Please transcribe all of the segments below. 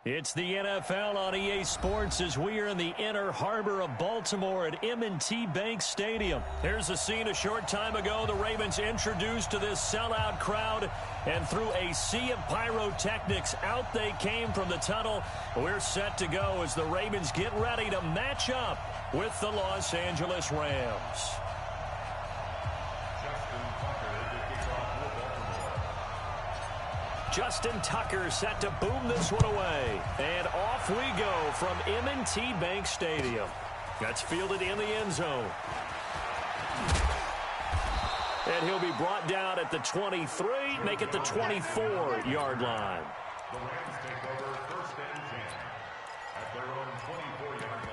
It's the NFL on EA Sports as we are in the inner harbor of Baltimore at M&T Bank Stadium. Here's a scene a short time ago. The Ravens introduced to this sellout crowd, and through a sea of pyrotechnics, out they came from the tunnel. We're set to go as the Ravens get ready to match up with the Los Angeles Rams. Justin Tucker set to boom this one away. And off we go from M&T Bank Stadium. That's fielded in the end zone. And he'll be brought down at the 23, make it the 24-yard line. The Rams take over first and 10 at their own 24-yard line.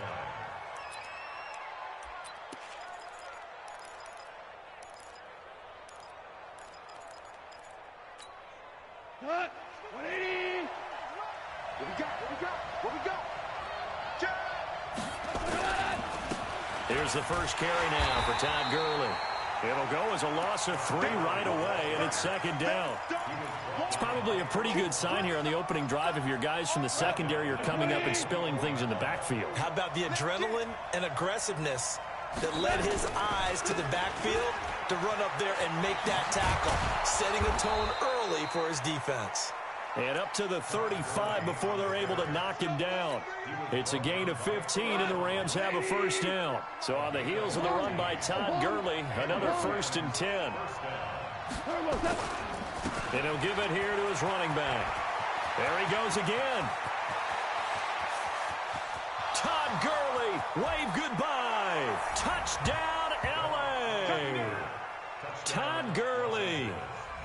Cut! 180! What we got? What we got? What we got? Here's the first carry now for Todd Gurley. It'll go as a loss of 3 right away, and it's second down. It's probably a pretty good sign here on the opening drive if your guys from the secondary are coming up and spilling things in the backfield. How about the adrenaline and aggressiveness that led his eyes to the backfield to run up there and make that tackle, setting a tone early for his defense. And up to the 35 before they're able to knock him down. It's a gain of 15, and the Rams have a first down. So on the heels of the run by Todd Gurley, another 1st and 10. And he'll give it here to his running back. There he goes again. Todd Gurley, wave goodbye. Touchdown, L.A. Todd Gurley,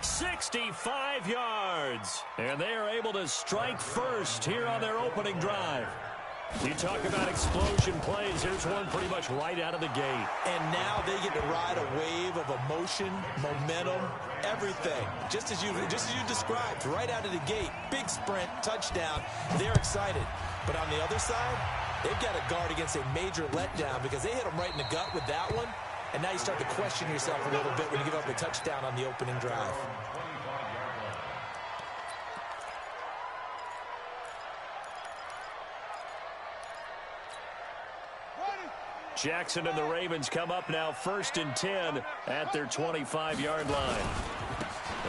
65 yards. And they are able to strike first here on their opening drive. You talk about explosion plays. Here's one pretty much right out of the gate. And now they get to ride a wave of emotion, momentum, everything. Just as you described, right out of the gate. Big sprint, touchdown. They're excited. But on the other side, they've got to guard against a major letdown because they hit them right in the gut with that one. And now you start to question yourself a little bit when you give up a touchdown on the opening drive. Jackson and the Ravens come up now 1st and 10 at their 25-yard line.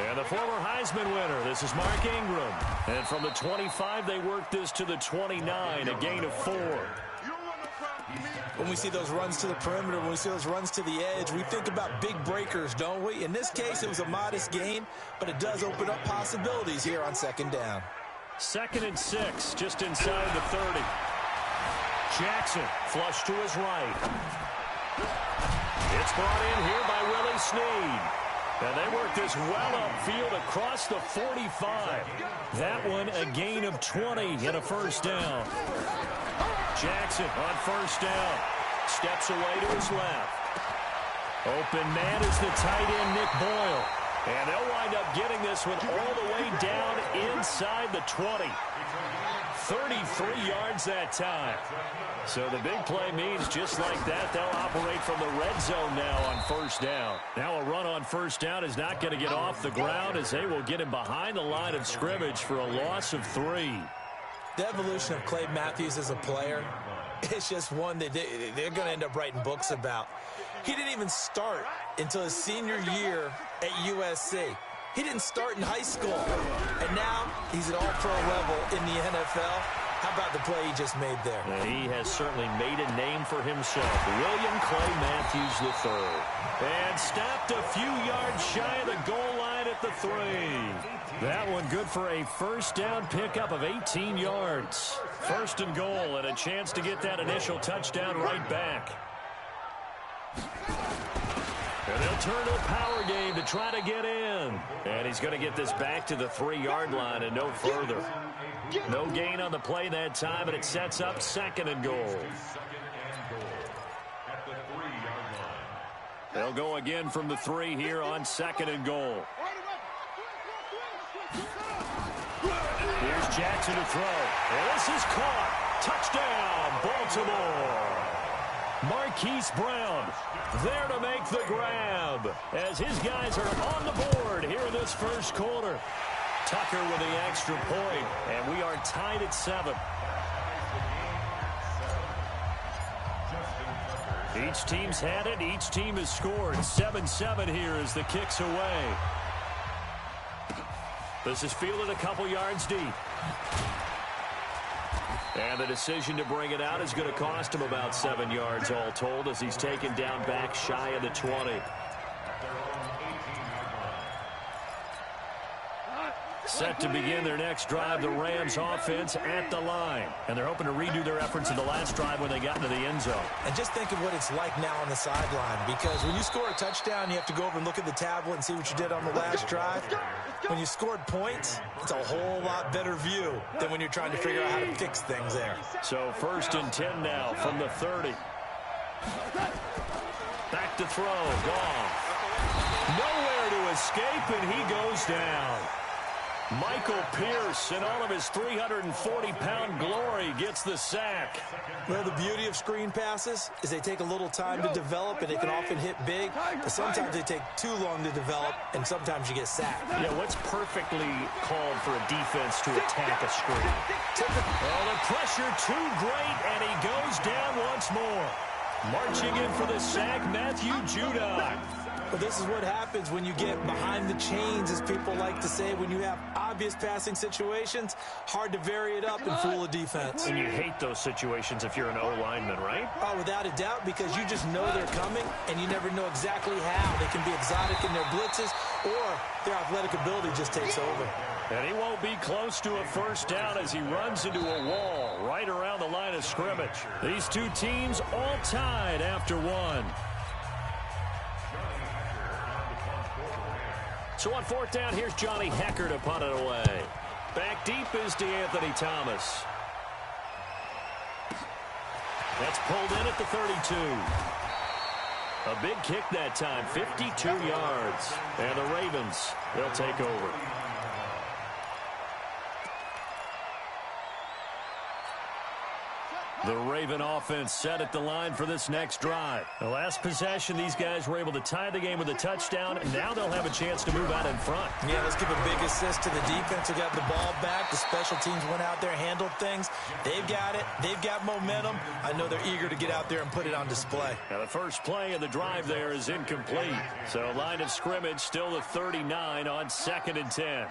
And the former Heisman winner, this is Mark Ingram. And from the 25, they work this to the 29, a gain of 4. When we see those runs to the perimeter, when we see those runs to the edge, we think about big breakers, don't we? In this case, it was a modest gain, but it does open up possibilities here on second down. 2nd and 6, just inside the 30. Jackson, flush to his right. It's brought in here by Willie Snead. And they work this well upfield across the 45. That one a gain of 20 and a first down. Jackson on first down. Steps away to his left. Open man is the tight end, Nick Boyle. And they'll wind up getting this one all the way down inside the 20. 33 yards that time. So the big play means just like that, they'll operate from the red zone now on first down. Now a run on first down is not going to get off the ground as they will get him behind the line of scrimmage for a loss of 3. The evolution of Clay Matthews as a player, it's just one that they're going to end up writing books about. He didn't even start until his senior year at USC. He didn't start in high school, and now he's at all-pro level in the NFL. How about the play he just made there? And he has certainly made a name for himself. William Clay Matthews III. And stopped a few yards shy of the goal line at the 3. That one good for a first down pickup of 18 yards. 1st and goal, and a chance to get that initial touchdown right back. And they'll turn to a power game to try to get in. And he's going to get this back to the 3-yard line and no further. No gain on the play that time, and it sets up 2nd and goal. They'll go again from the 3 here on 2nd and goal. Here's Jackson to throw. And this is caught. Touchdown, Baltimore. Marquise Brown there to make the grab as his guys are on the board here in this first quarter. Tucker with the extra point, and we are tied at 7. Each team's had it. Each team has scored. 7-7 here as the kick's away. This is fielded a couple yards deep. And the decision to bring it out is going to cost him about 7 yards all told as he's taken down back shy of the 20. Set to begin their next drive, the Rams offense at the line. And they're hoping to redo their efforts in the last drive when they got into the end zone. And just think of what it's like now on the sideline, because when you score a touchdown, you have to go over and look at the tablet and see what you did on the last drive. When you scored points, it's a whole lot better view than when you're trying to figure out how to fix things there. So 1st and 10 now from the 30. Back to throw, Goff. Nowhere to escape, and he goes down. Michael Pierce, in all of his 340-pound glory, gets the sack. Well, the beauty of screen passes is they take a little time to develop, and they can often hit big, but sometimes they take too long to develop, and sometimes you get sacked. Yeah, what's perfectly called for a defense to attack a screen? Oh, the pressure too great, and he goes down once more. Marching in for the sack, Matthew Judon. But this is what happens when you get behind the chains, as people like to say. When you have obvious passing situations, hard to vary it up and fool a defense. And you hate those situations if you're an O-lineman, right? Oh, without a doubt, because you just know they're coming, and you never know exactly how. They can be exotic in their blitzes, or their athletic ability just takes over. And he won't be close to a first down as he runs into a wall right around the line of scrimmage. These two teams all tied after one. So on 4th down, here's Johnny Hecker to punt it away. Back deep is DeAnthony Thomas. That's pulled in at the 32. A big kick that time, 52 yards. And the Ravens, they'll take over. The Raven offense set at the line for this next drive. The last possession, these guys were able to tie the game with a touchdown, and now they'll have a chance to move out in front. Yeah, let's give a big assist to the defense who got the ball back. The special teams went out there, handled things. They've got it. They've got momentum. I know they're eager to get out there and put it on display. Now the first play of the drive there is incomplete. So line of scrimmage still the 39 on 2nd and 10.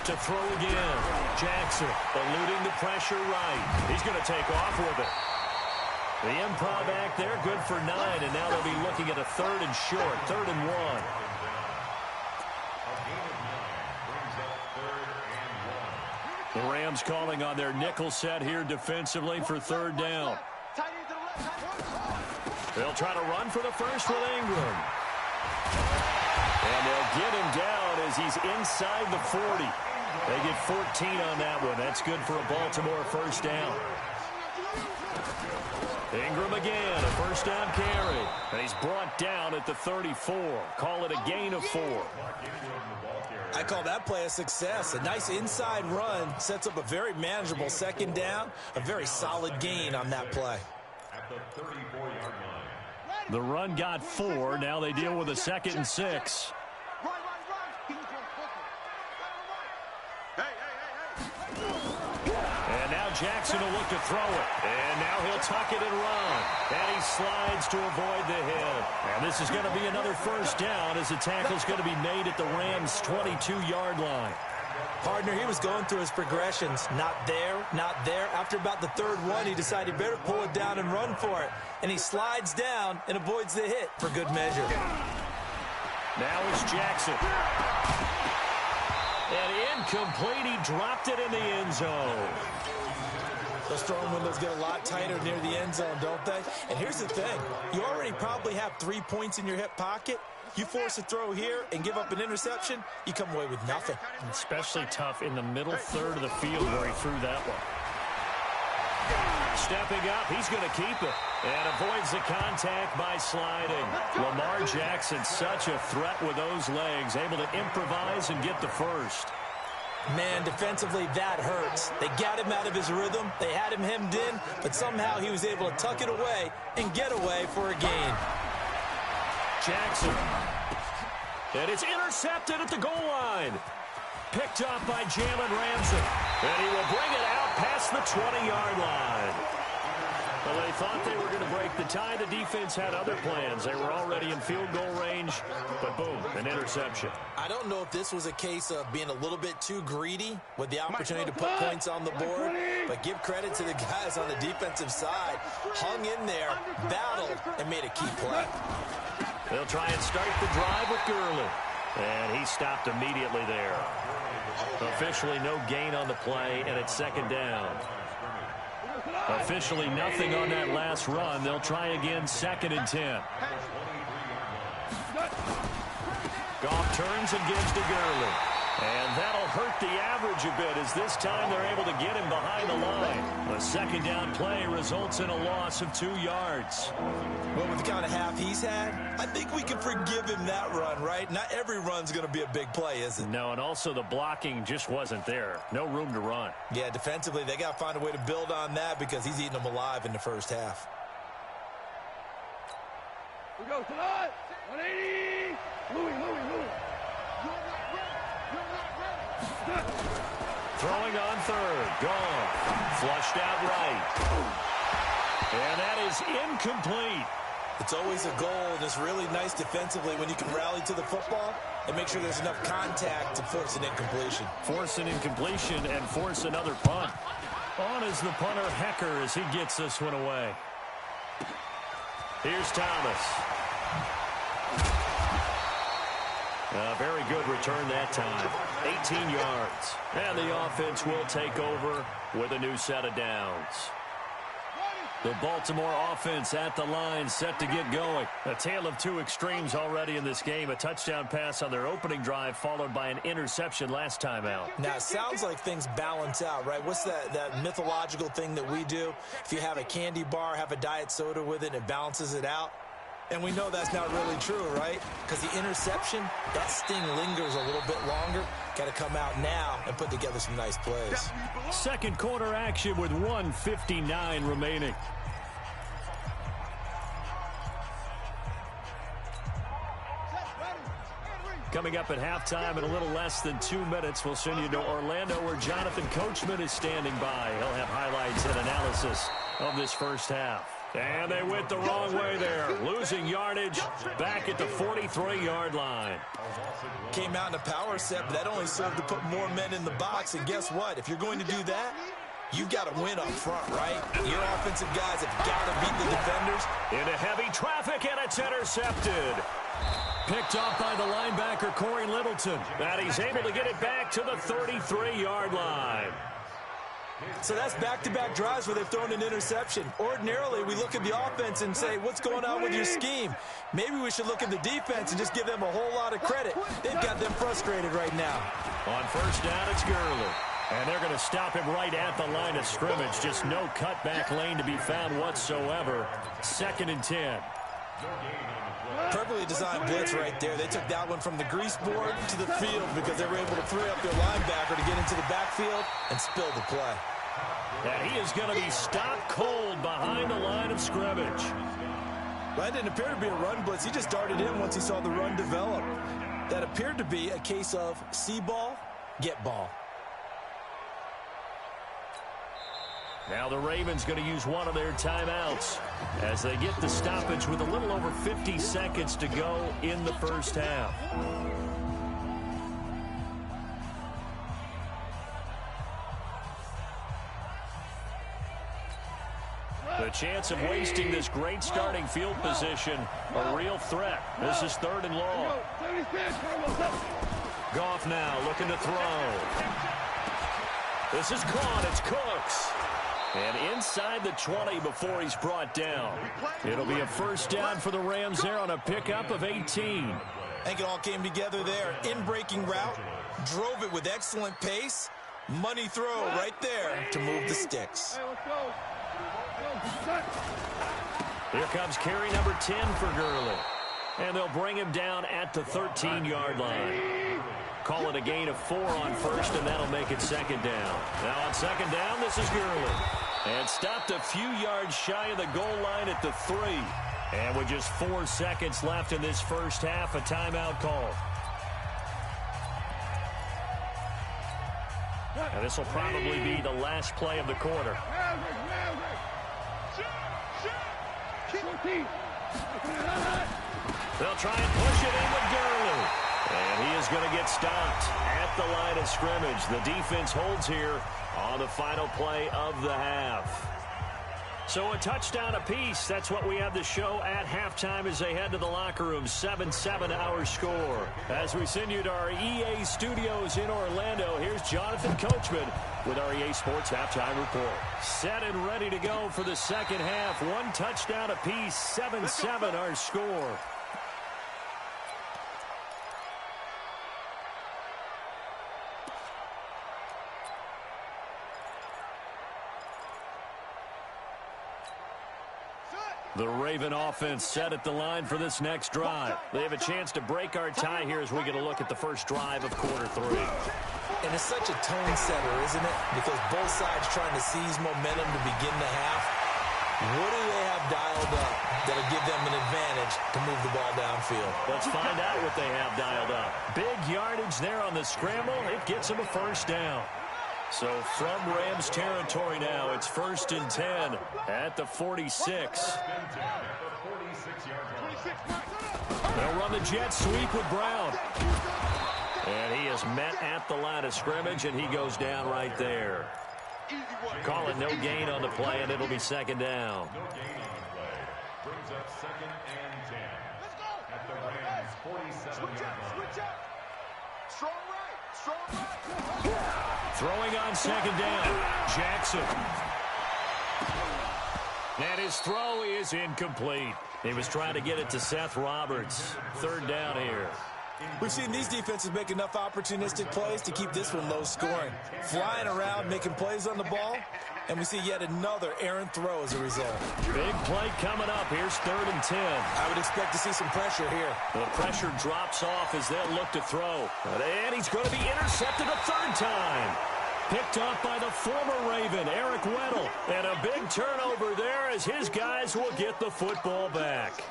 To throw again. Jackson eluding the pressure right. He's going to take off with it. The improv back there, good for 9, and now they'll be looking at a 3rd and short, 3rd and 1. The Rams calling on their nickel set here defensively for 3rd down. They'll try to run for the first with Ingram. And they'll get him down as he's inside the 40. They get 14 on that one. That's good for a Baltimore first down. Ingram again, a first down carry. And he's brought down at the 34. Call it a gain of 4. I call that play a success. A nice inside run sets up a very manageable 2nd down. A very solid gain on that play. At the 34-yard line. The run got 4. Now they deal with a 2nd and 6. And now Jackson will look to throw it. And now he'll tuck it and run. And he slides to avoid the hit. And this is going to be another first down as the tackle's going to be made at the Rams' 22-yard line. Partner, he was going through his progressions. Not there, not there. After about the 3rd one, he decided better pull it down and run for it. And he slides down and avoids the hit for good measure. Now it's Jackson. And incomplete. He dropped it in the end zone. Those throwing windows get a lot tighter near the end zone, don't they? And here's the thing. You already probably have 3 points in your hip pocket. You force a throw here and give up an interception, you come away with nothing. Especially tough in the middle 3rd of the field where he threw that one. Stepping up, he's going to keep it. And avoids the contact by sliding. Lamar Jackson, such a threat with those legs, able to improvise and get the first. Man, defensively, that hurts. They got him out of his rhythm. They had him hemmed in, but somehow he was able to tuck it away and get away for a gain. Jackson. And it's intercepted. intercepted at the goal line. Picked up by Jalen Ramsey. And he will bring it out past the 20-yard line. Well, they thought they were going to break the tie. The defense had other plans. They were already in field goal range, but boom, an interception. I don't know if this was a case of being a little bit too greedy with the opportunity to put points on the board, but give credit to the guys on the defensive side. Hung in there, battled, and made a key play. They'll try and start the drive with Gurley. And he stopped immediately there. Officially no gain on the play, and it's second down. Officially nothing on that last run. They'll try again, 2nd and 10. Goff turns and gives to Gurley. And that'll hurt the average a bit as this time they're able to get him behind the line. A second down play results in a loss of 2 yards. Well, with the kind of half he's had, I think we can forgive him that run, right? Not every run's going to be a big play, is it? No, and also the blocking just wasn't there. No room to run. Yeah, defensively, they got to find a way to build on that because he's eating them alive in the first half. We go tonight. 180. Louis. Throwing on third. Gone. Flushed out right. And that is incomplete. It's always a goal, and it's really nice defensively when you can rally to the football and make sure there's enough contact to force an incompletion. Force an incompletion and force another punt. On is the punter, Hecker, as he gets this one away. Here's Thomas. A very good return that time. 18 yards. And the offense will take over with a new set of downs. The Baltimore offense at the line, set to get going. A tale of two extremes already in this game. A touchdown pass on their opening drive, followed by an interception last time out. Now, it sounds like things balance out, right? What's that mythological thing that we do? If you have a candy bar, have a diet soda with it, it balances it out. And we know that's not really true, right? Because the interception, that sting lingers a little bit longer. Got to come out now and put together some nice plays. Second quarter action with 1:59 remaining. Coming up at halftime in a little less than 2 minutes, we'll send you to Orlando where Jonathan Coachman is standing by. He'll have highlights and analysis of this first half. And they went the wrong way there. Losing yardage back at the 43-yard line. Came out in a power set, but that only served to put more men in the box. And guess what? If you're going to do that, you've got to win up front, right? Your offensive guys have got to beat the defenders. Into heavy traffic, and it's intercepted. Picked off by the linebacker, Corey Littleton. And he's able to get it back to the 33-yard line. So that's back-to-back drives where they've thrown an interception. Ordinarily, we look at the offense and say, what's going on with your scheme? Maybe we should look at the defense and just give them a whole lot of credit. They've got them frustrated right now. On first down, it's Gurley. And they're going to stop him right at the line of scrimmage. Just no cutback lane to be found whatsoever. 2nd and 10. Perfectly designed blitz right there. They took that one from the grease board to the field because they were able to free up their linebacker to get into the backfield and spill the play. And he is going to be stopped cold behind the line of scrimmage. That didn't appear to be a run blitz. He just darted in once he saw the run develop. That appeared to be a case of see ball, get ball. Now the Ravens going to use one of their timeouts as they get the stoppage with a little over 50 seconds to go in the first half. The chance of wasting this great starting field position, a real threat. This is 3rd and long. Goff now looking to throw. This is caught. It's Cooks. And inside the 20 before he's brought down. It'll be a first down for the Rams there on a pickup of 18. I think it all came together there. In-breaking route, drove it with excellent pace. Money throw right there to move the sticks. Here comes carry number 10 for Gurley. And they'll bring him down at the 13-yard line. Call it a gain of 4 on first, and that'll make it 2nd down. Now on 2nd down, this is Gurley. And stopped a few yards shy of the goal line at the 3. And with just 4 seconds left in this first half, a timeout call. And this will probably be the last play of the quarter. They'll try and push it in with Gurley. And he is going to get stopped at the line of scrimmage. The defense holds here on the final play of the half. So a touchdown apiece. That's what we have to show at halftime as they head to the locker room. 7-7 our score. As we send you to our EA studios in Orlando, here's Jonathan Coachman with our EA Sports Halftime Report. Set and ready to go for the second half. One touchdown apiece. 7-7 our score. The Raven offense set at the line for this next drive. They have a chance to break our tie here as we get a look at the first drive of quarter 3. And it's such a tone setter, isn't it? Because both sides trying to seize momentum to begin the half. What do they have dialed up that'll give them an advantage to move the ball downfield? Let's find out what they have dialed up. Big yardage there on the scramble. It gets them a first down. So from Rams territory now, it's 1st and 10 at the 46. They'll run the jet sweep with Brown. And he is met at the line of scrimmage, and he goes down right there. Call it no gain on the play, and it'll be second down. No gain on the play. Brings up 2nd and 10. At the Rams' 47-yard line. Switch up. Strong right. Strong right. Throwing on second down, Jackson. And his throw is incomplete. He was trying to get it to Seth Roberts. 3rd down here. We've seen these defenses make enough opportunistic plays to keep this one low scoring. Flying around, making plays on the ball, and we see yet another errant throw as a result. Big play coming up. Here's 3rd and 10. I would expect to see some pressure here. The pressure drops off as they'll look to throw. And he's going to be intercepted a 3rd time. Picked up by the former Raven, Eric Weddle. And a big turnover there as his guys will get the football back.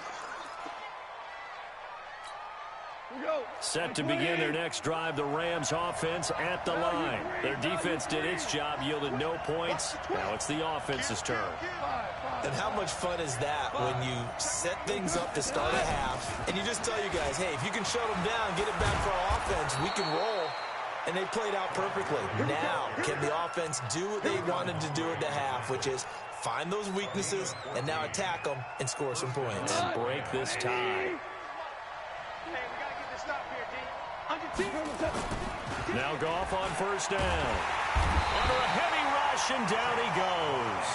Set to begin their next drive, the Rams offense at the line. Their defense did its job, yielded no points. Now it's the offense's turn. And how much fun is that when you set things up to start a half, and you just tell you guys, hey, if you can shut them down, get it back for our offense, we can roll. And they played out perfectly. Now, can the offense do what they wanted to do at the half, which is find those weaknesses and now attack them and score some points. And break this tie. Now Goff on 1st down. Under a heavy rush, and down he goes.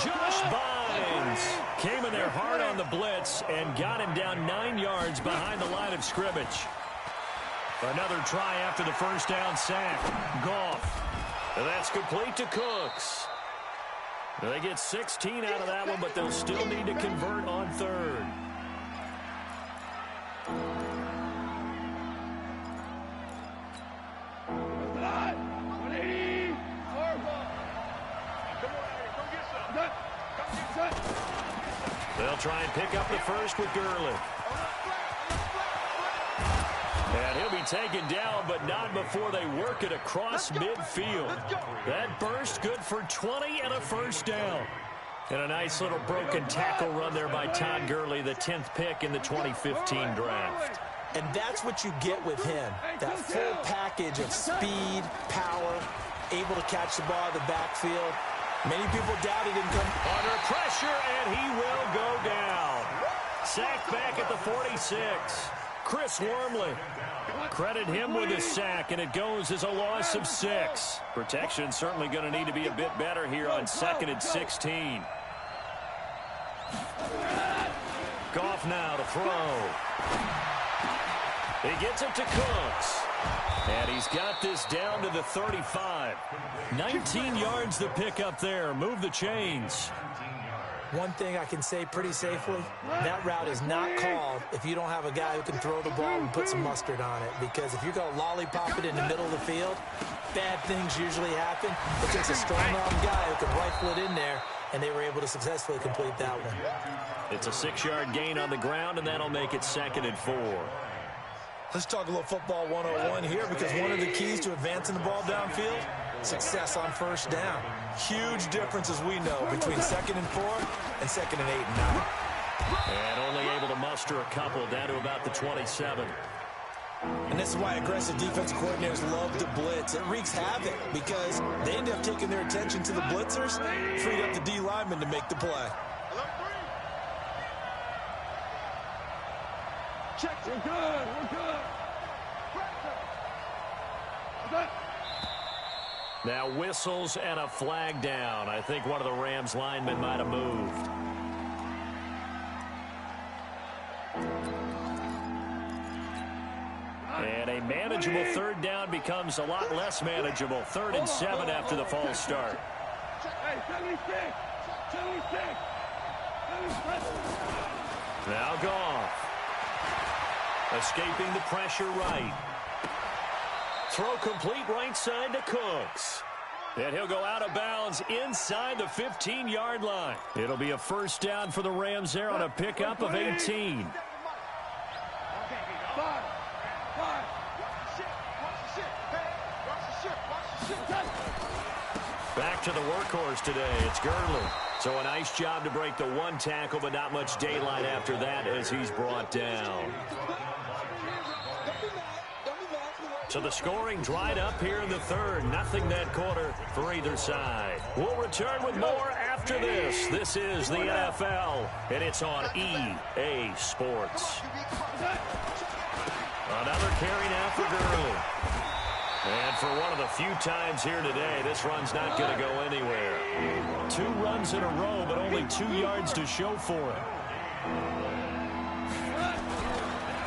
Josh Bynes came in there hard on the blitz and got him down 9 yards behind the line of scrimmage. Another try after the 1st down sack. Goff. And that's complete to Cooks. They get 16 out of that one, but they'll still need to convert on 3rd. They'll try and pick up the 1st with Gurley. And he'll be taken down, but not before they work it across midfield. That burst good for 20 and a 1st down. And a nice little broken tackle run there by Todd Gurley, the 10th pick in the 2015 draft. And that's what you get with him. That full package of speed, power, able to catch the ball in the backfield. Many people doubted him. Under pressure, and he will go down. Sacked back at the 46. Chris Wormley. Credit him with his sack, and it goes as a loss of 6. Protection certainly going to need to be a bit better here on 2nd and 16. Goff now to throw. He gets it to Cooks. And he's got this down to the 35. 19 yards to pick up there. Move the chains. One thing I can say pretty safely, that route is not called if you don't have a guy who can throw the ball and put some mustard on it. Because if you go lollipop it in the middle of the field, bad things usually happen. It takes a strong-arm guy who can rifle it in there, and they were able to successfully complete that one. It's a 6-yard gain on the ground, and that'll make it 2nd and 4. Let's talk a little football 101 here, because one of the keys to advancing the ball downfield success on first down. Huge difference, as we know, between 2nd and 4 and 2nd and 8 and 9. And only able to muster a couple down to about the 27. And this is why aggressive defensive coordinators love to blitz. It wreaks havoc because they end up taking their attention to the blitzers, freed up the D lineman to make the play. Check, we're good, we're good. Now whistles and a flag down. I think one of the Rams linemen might have moved. And a manageable third down becomes a lot less manageable. 3rd and 7 after the false start. Hey, 76. Now Goff. Escaping the pressure right. Throw complete right side to Cooks. And he'll go out of bounds inside the 15-yard line. It'll be a first down for the Rams there on a pickup of 18. Back to the workhorse today. It's Gurley. So a nice job to break the one tackle, but not much daylight after that as he's brought down. So the scoring dried up here in the 3rd. Nothing that quarter for either side. We'll return with more after this. This is the NFL, and it's on EA Sports. Another carry now for Gurley. And for one of the few times here today, this run's not going to go anywhere. 2 runs in a row, but only 2 yards to show for it.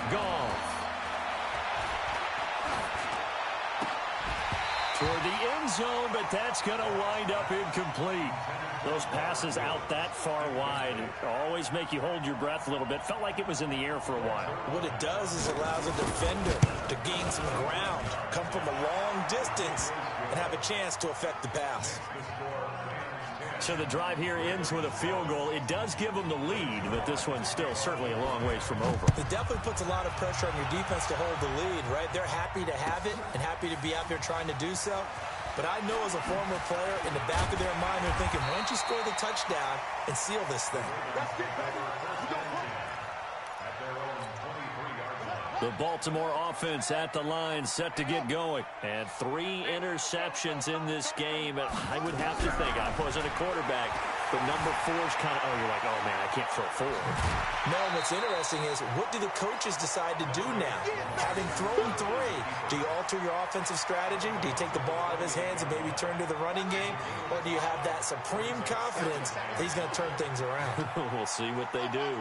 Goff. Toward the end zone, but that's going to wind up incomplete. Those passes out that far wide always make you hold your breath a little bit. Felt like it was in the air for a while. What it does is allows a defender to gain some ground, come from a long distance, and have a chance to affect the pass. So the drive here ends with a field goal. It does give them the lead, but this one's still certainly a long ways from over. It definitely puts a lot of pressure on your defense to hold the lead, right? They're happy to have it and happy to be out there trying to do so. But I know as a former player, in the back of their mind, they're thinking, why don't you score the touchdown and seal this thing? The Baltimore offense at the line, set to get going. And 3 interceptions in this game. I would have to think, I wasn't a quarterback, but number 4's kind of, you're like, oh, man, I can't throw 4. No, what's interesting is, what do the coaches decide to do now? Having thrown 3, do you alter your offensive strategy? Do you take the ball out of his hands and maybe turn to the running game? Or do you have that supreme confidence that he's going to turn things around? We'll see what they do.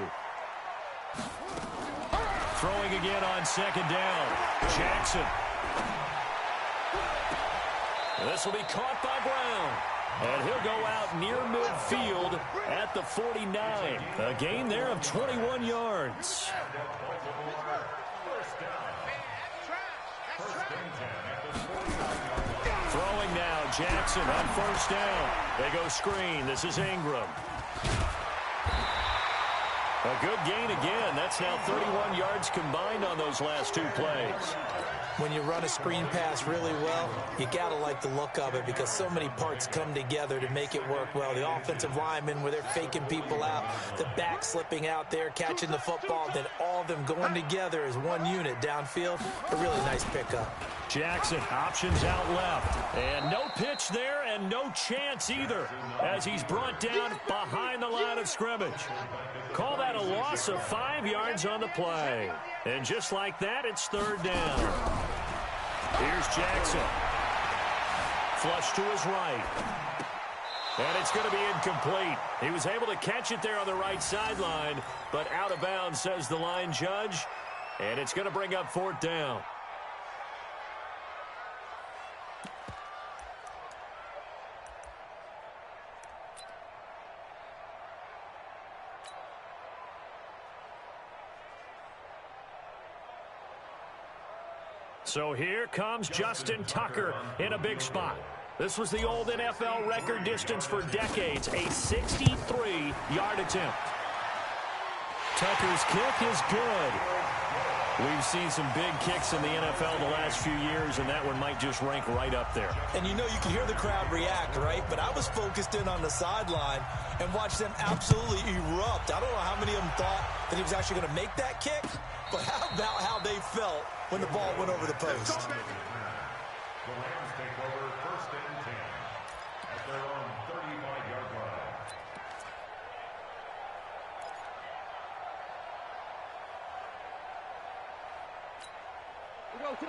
Throwing again on 2nd down. Jackson. This will be caught by Brown. And he'll go out near midfield at the 49. A gain there of 21 yards. Throwing now, Jackson on 1st down. They go screen. This is Ingram. A good gain again. That's now 31 yards combined on those last 2 plays. When you run a screen pass really well, you got to like the look of it because so many parts come together to make it work well. The offensive linemen, where they're faking people out, the back slipping out there, catching the football, then all of them going together as one unit downfield. A really nice pickup. Jackson, options out left. And no pitch there and no chance either as he's brought down behind the line of scrimmage. Call that a loss of 5 yards on the play. And just like that, it's 3rd down. Here's Jackson. Flush to his right. And it's going to be incomplete. He was able to catch it there on the right sideline, but out of bounds, says the line judge. And it's going to bring up 4th down. So here comes Justin Tucker in a big spot. This was the old NFL record distance for decades, a 63-yard attempt. Tucker's kick is good. We've seen some big kicks in the NFL the last few years, and that one might just rank right up there. And you know, you can hear the crowd react, right? But I was focused in on the sideline and watched them absolutely erupt. I don't know how many of them thought that he was actually going to make that kick, but how about how they felt when the ball went over the post? The Rams take over 1st and 10 at their own 35-yard line.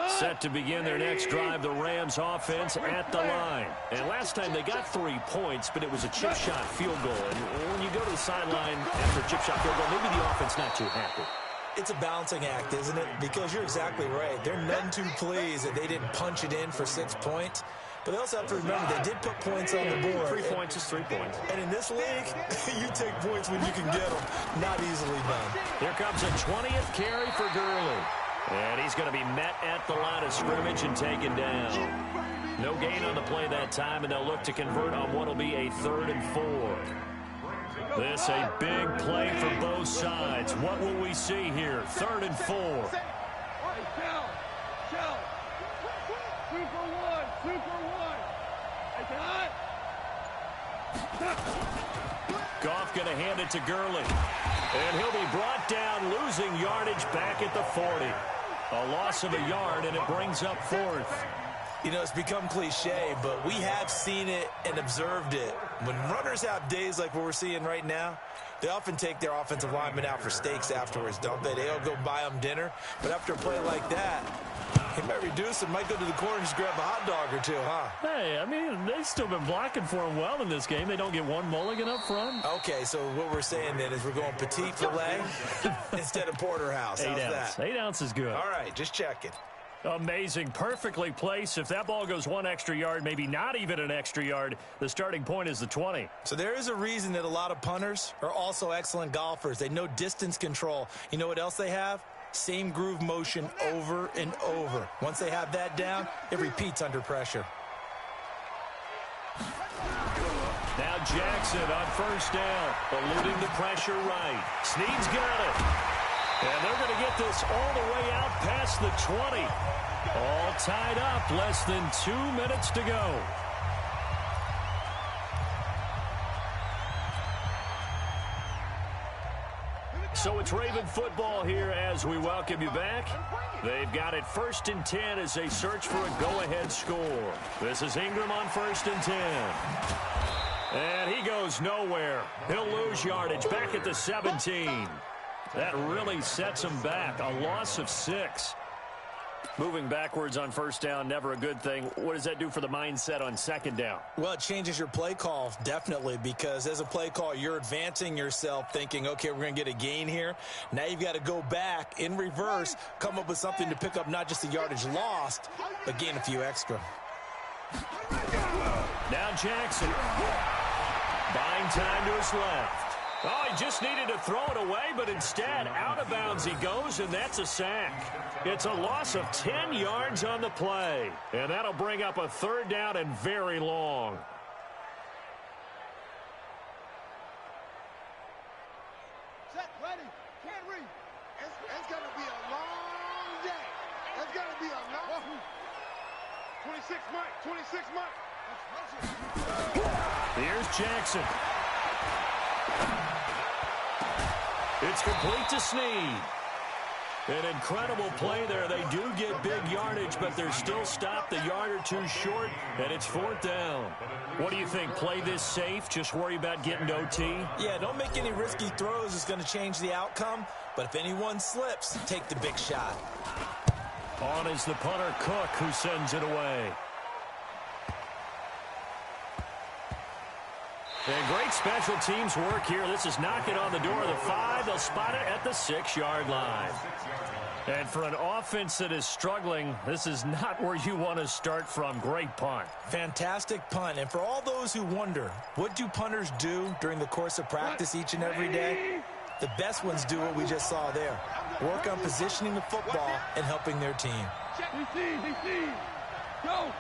Set to begin their next drive, the Rams offense at the line. And last time they got 3 points, but it was a chip shot field goal. And when you go to the sideline after a chip shot field goal, maybe the offense not too happy. It's a balancing act, isn't it? Because you're exactly right. They're none too pleased that they didn't punch it in for 6 points. But they also have to remember they did put points on the board. 3 points is 3 points. And in this league, you take points when you can get them. Not easily done. Here comes a 20th carry for Gurley. And he's going to be met at the line of scrimmage and taken down. No gain on the play that time, and they'll look to convert on what will be a 3rd and 4. This a big play for both sides. What will we see here? 3rd and 4. 2 for 1. 2 for 1. Goff going to hand it to Gurley. And he'll be brought down, losing yardage back at the 40. A loss of a yard, and it brings up 4th. You know, it's become cliche, but we have seen it and observed it. When runners have days like what we're seeing right now, they often take their offensive linemen out for steaks afterwards, don't they? They'll go buy them dinner. But after a play like that, he might reduce it, might go to the corner and just grab a hot dog or two, huh? Hey, I mean, they've still been blocking for him well in this game. They don't get one mulligan up front. Okay, so what we're saying then is we're going petite filet instead of porterhouse. How's 8 ounce. that? 8 ounce is good. All right, just checking. Amazing. Perfectly placed. If that ball goes 1 extra yard, maybe not even an extra yard, the starting point is the 20. So there is a reason that a lot of punters are also excellent golfers. They know distance control. You know what else they have? Same groove motion over and over. Once they have that down, it repeats under pressure. Now Jackson on 1st down, eluding the pressure right. Snead's got it. And they're going to get this all the way out past the 20. All tied up, less than 2 minutes to go. So it's Raven football here as we welcome you back. They've got it 1st and 10 as they search for a go-ahead score. This is Ingram on 1st and 10. And he goes nowhere. He'll lose yardage back at the 17. That really sets him back. A loss of 6. Moving backwards on 1st down, never a good thing. What does that do for the mindset on 2nd down? Well, it changes your play call, definitely, because as a play call, you're advancing yourself thinking, okay, we're going to get a gain here. Now you've got to go back in reverse, come up with something to pick up not just the yardage lost, but gain a few extra. Now Jackson. Buying time to his left. Oh, he just needed to throw it away, but instead, out of bounds he goes, and that's a sack. It's a loss of 10 yards on the play, and that'll bring up a 3rd down and very long. Set, ready, can't read. It's going to be a long day. It's going to be a long... 26 Mike, 26 Mike. Here's Jackson. It's complete to Snead. An incredible play there. They do get big yardage, but they're still stopped a yard or two short, and it's 4th down. What do you think? Play this safe? Just worry about getting to OT? Yeah, don't make any risky throws. It's going to change the outcome. But if anyone slips, take the big shot. On is the punter, Cook, who sends it away. And great special teams work here. This is knocking on the door of the 5. They'll spot it at the 6-yard line. And for an offense that is struggling, this is not where you want to start from. Great punt. Fantastic punt. And for all those who wonder, what do punters do during the course of practice each and every day? The best ones do what we just saw there. Work on positioning the football and helping their team. Go.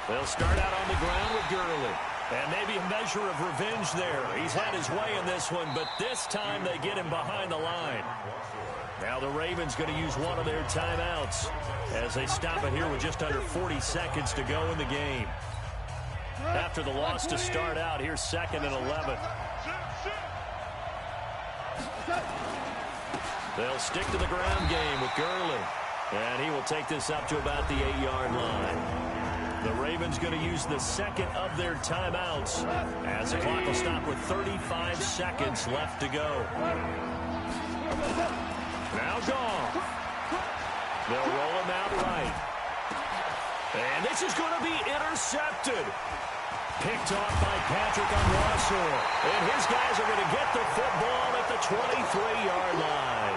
They'll start out on the ground with Gurley. And maybe a measure of revenge there. He's had his way in this one, but this time they get him behind the line. Now the Ravens going to use one of their timeouts as they stop it here with just under 40 seconds to go in the game. After the loss to start out, here's 2nd and 11. They'll stick to the ground game with Gurley. And he will take this up to about the 8-yard line. The Ravens going to use the second of their timeouts as the clock will stop with 35 seconds left to go. Now gone. They'll roll him out right. And this is going to be intercepted. Picked off by Patrick on Russell. And his guys are going to get the football at the 23-yard line.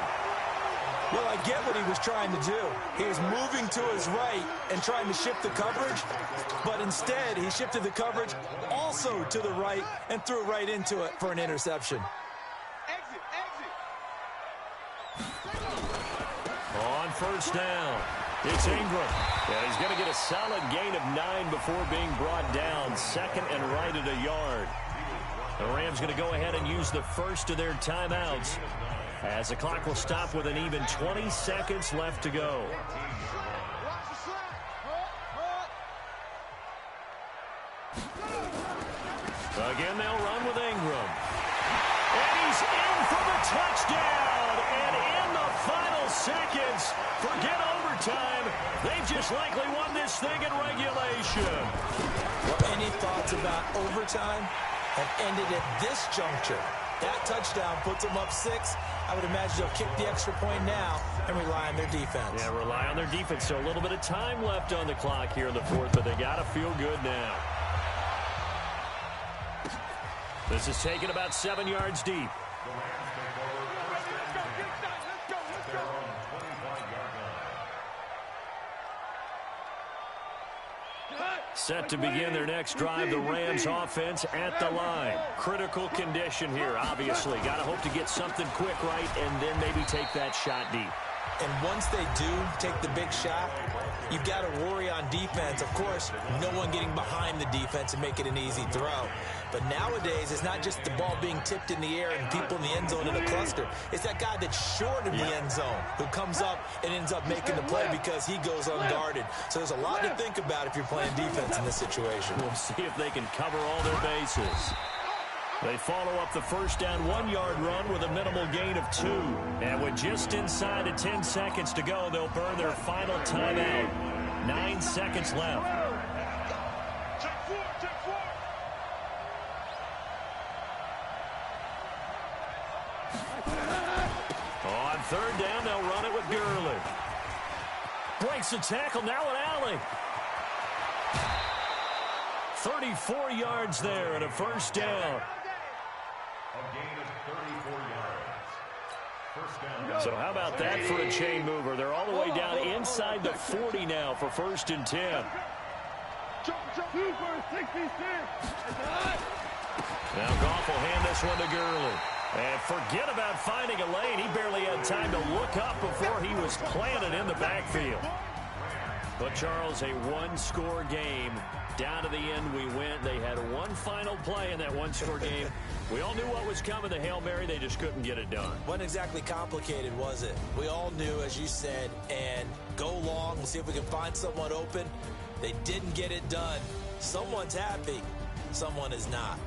Well, I get what he was trying to do. He was moving to his right and trying to shift the coverage, but instead he shifted the coverage also to the right and threw right into it for an interception. Exit, exit. On first down, it's Ingram. And he's going to get a solid gain of 9 before being brought down. 2nd and right at a yard. The Rams going to go ahead and use the first of their timeouts as the clock will stop with an even 20 seconds left to go. Again, they'll run with Ingram. And he's in for the touchdown. And in the final seconds, forget overtime. They've just likely won this thing in regulation. Well, any thoughts about overtime have ended at this juncture. That touchdown puts them up 6. I would imagine they'll kick the extra point now and rely on their defense. Yeah, rely on their defense. So a little bit of time left on the clock here in the 4th, but they got to feel good now. This is taken about 7 yards deep. Set to begin their next drive, the Rams offense at the line. Critical condition here, obviously. Got to hope to get something quick right and then maybe take that shot deep. And once they do take the big shot, you've got to worry on defense. Of course, no one getting behind the defense and make it an easy throw. But nowadays, it's not just the ball being tipped in the air and people in the end zone in a cluster. It's that guy that's short of the end zone who comes up and ends up making the play because he goes unguarded. So there's a lot to think about if you're playing defense in this situation. We'll see if they can cover all their bases. They follow up the first down 1-yard run with a minimal gain of 2. And with just inside of 10 seconds to go, they'll burn their final timeout. 9 seconds left. On 3rd down, they'll run it with Gurley. Breaks the tackle, now an alley. 34 yards there and a first down. A gain of 34 yards. First down. So how about that for a chain mover? They're all the way down inside the 40 now for 1st and 10. Now Goff will hand this one to Gurley. And forget about finding a lane. He barely had time to look up before he was planted in the backfield. But, Charles, a one-score game. Down to the end we went. They had one final play in that one-score game. We all knew what was coming, the Hail Mary. They just couldn't get it done. Wasn't exactly complicated, was it? We all knew, as you said, and go long. We'll see if we can find someone open. They didn't get it done. Someone's happy. Someone is not.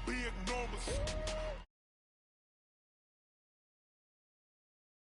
Big enormous.